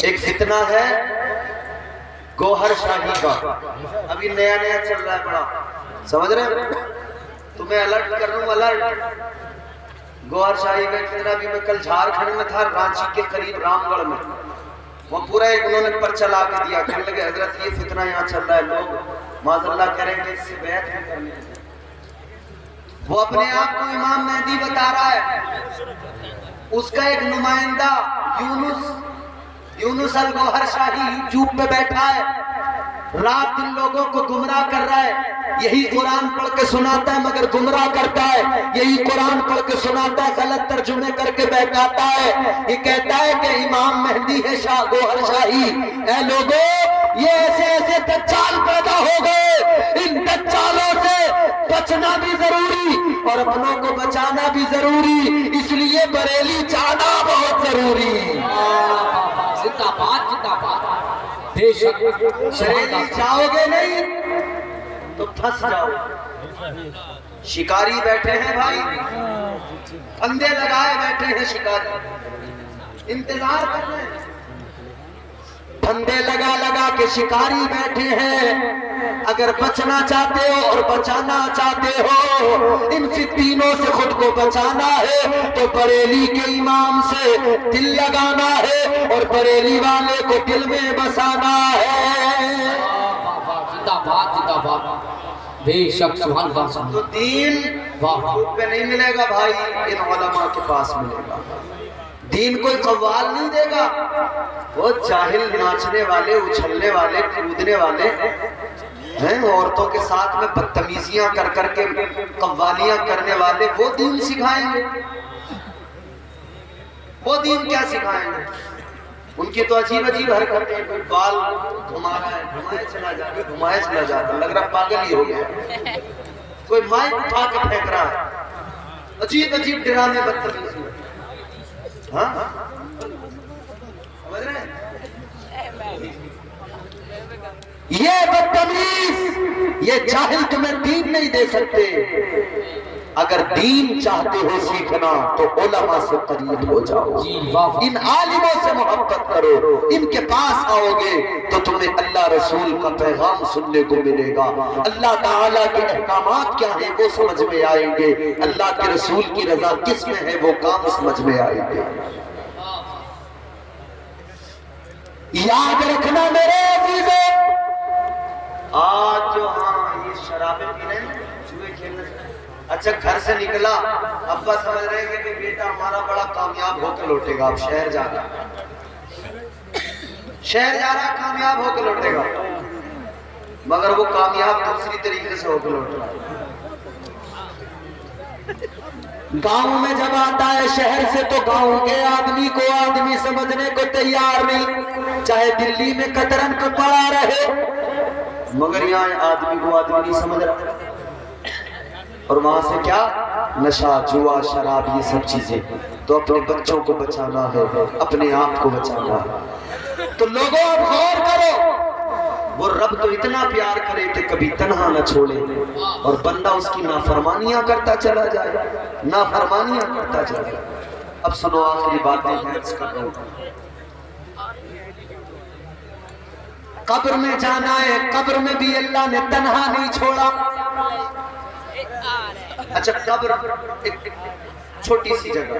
ایک فتنہ ہے گوہر شاہی کا، ابھی نیا نیا چل رہا ہے بڑا، سمجھ رہے ہیں؟ تمہیں الرٹ کر رہا ہوں، الرٹ۔ گوہر شاہی کا فتنہ بھی، میں کل جھارکھنڈ میں تھا، رانچی کے قریب رام گڑھ میں، وہ پورا ایک انہوں نے پرچہ لا کے دیا، کہنے لگے حضرت یہ فتنہ یہاں چل رہا ہے، لوگ معاذ اللہ کریں گے اس سے بیعت بھی کرنے ہیں۔ وہ اپنے آپ کو امام مہدی بتا رہا ہے، اس کا ایک نمائندہ یونس الگوہر شاہی یوٹیوب پہ بیٹھا ہے، رات دن لوگوں کو گمراہ کر رہا ہے، یہی قرآن پڑھ کے سناتا ہے مگر گمراہ کرتا ہے، یہی قرآن پڑھ کے سناتا ہے غلط ترجمے کر کے بہکاتا ہے، یہ کہتا ہے کہ امام مہدی ہے شاہ گوہر شاہی۔ اے لوگوں، یہ ایسے ایسے دجال پیدا ہو گئے، ان دجالوں سے بچنا بھی ضروری اور اپنوں کو بچانا بھی ضروری، اس لیے بریلی جانا بہت ضروری۔ زندہ باد، زندہ باد، بے شک بریلی جاؤ گے نہیں تو پھنس جاؤ۔ شکاری بیٹھے ہیں بھائی، پھندے لگائے بیٹھے ہیں شکاری، انتظار کر رہے ہیں، پھندے لگا لگا کے شکاری بیٹھے ہیں۔ اگر بچنا چاہتے ہو اور بچانا چاہتے ہو، ان فتنوں سے خود کو بچانا ہے تو بریلی کے امام سے دل لگانا ہے اور بریلی والے کو دل میں بسانا ہے۔ زندہ باد، زندہ باد، بے شک سبحان اللہ۔ تو دین خود پہ نہیں ملے گا بھائی، ان علماء کے پاس ملے گا۔ دین کوئی قوال نہیں دے گا، وہ جاہل ناچنے والے، اچھلنے والے، کودنے والے ہیں، عورتوں کے ساتھ میں بدتمیزیاں کر کر کے قوالیاں کرنے والے، وہ دین سکھائیں گے؟ وہ دین کیا سکھائیں گے؟ ان کی تو عجیب عجیب حرکتیں، کوئی بال گھما رہا ہے، گھمائے چلا جاتا ہے، گھمائے چلا جاتا ہے، لگ رہا پاگل ہی ہو گیا، کوئی مائک اٹھا کے پھینک رہا ہے، عجیب عجیب ڈرامے بدتمیزی، ہاں سمجھ رہے ہیں؟ یہ بدتمیز، یہ جاہل تمہیں دین نہیں دے سکتے۔ اگر دین چاہتے ہو سیکھنا تو علماء سے قریب ہو جاؤ، ان عالموں سے محبت کرو، ان کے پاس آؤ گے تو تمہیں اللہ رسول کا پیغام سننے کو ملے گا، اللہ تعالیٰ کے احکامات کیا ہیں وہ سمجھ میں آئیں گے، اللہ کے رسول کی رضا کس میں ہے وہ کام سمجھ میں آئیں گے۔ یاد رکھنا میرے عزیزوں، آج جو ہاں یہ شرابیں پی رہے ہیں، جوئے کھیلنے سے، اچھا گھر سے نکلا، ابا سمجھ رہے ہیں کہ بیٹا ہمارا بڑا کامیاب ہو کے لوٹے گا، اب شہر جا رہا ہے، کامیاب ہو کے لوٹے گا، مگر وہ کامیاب دوسری طریقے سے ہو کے لوٹے گا۔ گاؤں میں جب آتا ہے شہر سے تو گاؤں کے آدمی کو آدمی سمجھنے کو تیار نہیں، چاہے دلی میں قطرن کو پڑا رہے، مگر یہاں آدمی کو آدمی نہیں سمجھ رہا، اور وہاں سے کیا نشہ، جوا، شراب، یہ سب چیزیں۔ تو اپنے بچوں کو بچانا ہے، اپنے آپ کو بچانا ہے، تو لوگوں اب غور کرو، وہ رب تو اتنا پیار کرے کہ کبھی تنہا نہ چھوڑے، اور بندہ اس کی نافرمانیاں کرتا چلا جائے، نافرمانیاں کرتا چلا جائے۔ اب سنو آخری باتیں عرض کر رہا ہوں۔ قبر میں جانا ہے، قبر میں بھی اللہ نے تنہا نہیں چھوڑا۔ اچھا قبر ایک چھوٹی سی جگہ،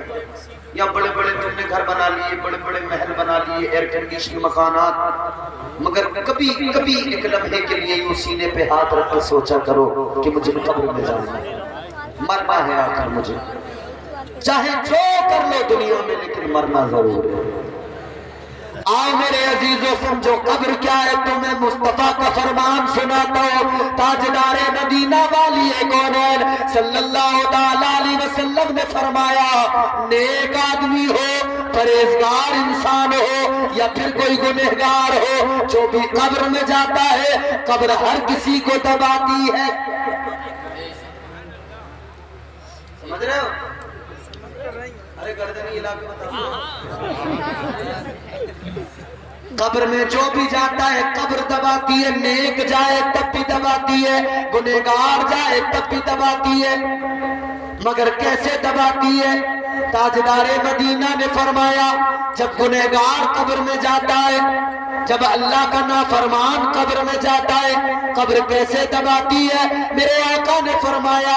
یا بڑے بڑے تم نے گھر بنا لیے، بڑے بڑے محل بنا لیے، ایئر کنڈیشن مکانات، مگر کبھی کبھی ایک لمحے کے لیے یوں سینے پہ ہاتھ رکھ کر سوچا کرو کہ مجھے قبر میں جانا ہے، مرنا ہے آخر مجھے، چاہے جو کر لو دنیا میں لیکن مرنا ضرور ہے۔ آؤ میرے عزیزوں سمجھو قبر کیا ہے، تمہیں مصطفیٰ کا فرمان سناتا ہوں، تاجدار مدینہ والی کونین صلی اللہ علیہ وسلم نے فرمایا، نیک آدمی ہو، پرہیزگار انسان ہو یا پھر کوئی گنہگار ہو، جو بھی قبر میں جاتا ہے قبر ہر کسی کو دباتی ہے۔ سمجھ رہے ہو؟ ارے گردنی علاقے قبر میں جو بھی جاتا ہے قبر دباتی ہے، نیک جائے تب بھی دباتی ہے، گنہگار جائے تب بھی دباتی ہے، مگر کیسے دباتی ہے؟ تاجدار مدینہ نے فرمایا جب گنہگار قبر میں جاتا ہے، جب اللہ کا نافرمان قبر میں جاتا ہے، قبر کیسے دباتی ہے؟ میرے آقا نے فرمایا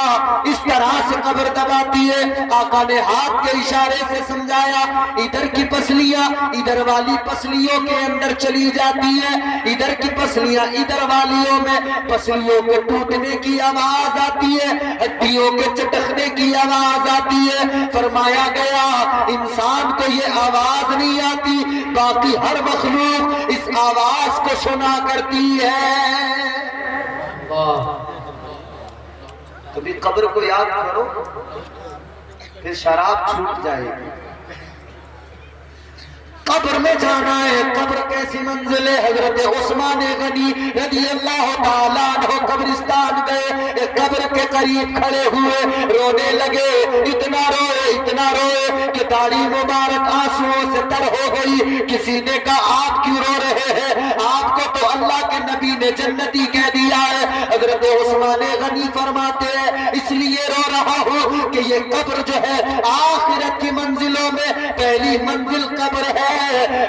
اس طرح سے قبر دباتی ہے۔ آقا نے ہاتھ کے اشارے سے سمجھایا، ادھر کی پسلیاں ادھر والی پسلیوں کے اندر چلی جاتی ہے، ادھر کی پسلیاں ادھر والیوں میں، پسلیوں کے ٹوٹنے کی آواز آتی ہے، ہڈیوں کے چٹکنے کی آواز آتی ہے۔ فرمایا گیا انسان کو یہ آواز نہیں آتی، باقی ہر مخلوق اس آواز کو سنا کرتی ہے۔ کبھی قبر کو یاد کرو، پھر شراب چھوٹ جائے گی۔ قبر میں جانا ہے، قبر کیسی منزل ہے؟ حضرت عثمان غنی رضی اللہ تعالیٰ عنہ قبرستان گئے، ایک قبر کے قریب کھڑے ہوئے، رونے لگے، اتنا روئے کہ داڑھی مبارک آنسوؤں سے تر ہو گئی۔ کسی نے کہا آپ کیوں رو رہے ہیں؟ آپ کو تو اللہ کے نبی نے جنتی کہہ دیا ہے۔ حضرت عثمان غنی فرماتے ہیں اس لیے رو رہا ہوں کہ یہ قبر جو ہے آخرت کی منزلوں میں پہلی منزل قبر ہے۔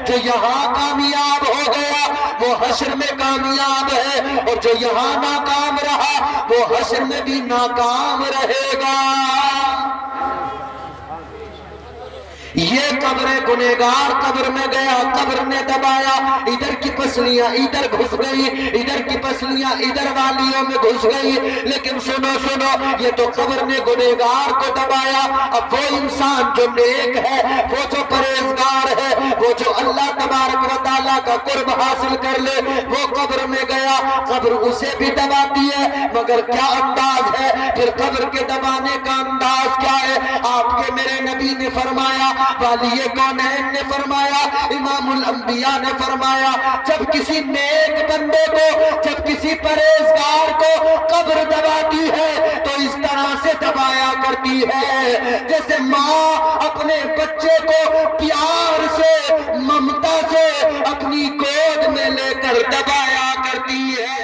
جو یہاں کامیاب ہو گیا وہ حشر میں کامیاب ہے، اور جو یہاں ناکام رہا وہ حشر میں بھی ناکام رہے گا۔ یہ قبر گنہگار قبر میں گیا، قبر نے دبایا، ادھر کی پسلیاں ادھر گھس گئی، ادھر کی پسلیاں ادھر والیوں میں گھس گئی۔ لیکن سنو یہ تو قبر نے گنہگار کو دبایا، اب وہ انسان جو نیک ہے، وہ جو پرہیزگار ہے، وہ جو اللہ تبارک و تعالیٰ کا قرب حاصل کر لے، وہ قبر میں گیا، قبر اسے بھی دباتی ہے، مگر کیا انداز ہے؟ پھر قبر کے دبانے کا انداز کیا ہے؟ آپ کے میرے نبی نے فرمایا، والی کونین نے فرمایا، امام الانبیاء نے فرمایا، جب کسی نیک بندے کو، جب کسی پرہیزگار کو قبر دباتی ہے تو اس طرح سے دبایا کرتی ہے جیسے ماں اپنے بچے کو پیار سے، ممتا سے اپنی گود میں لے کر دبایا کرتی ہے۔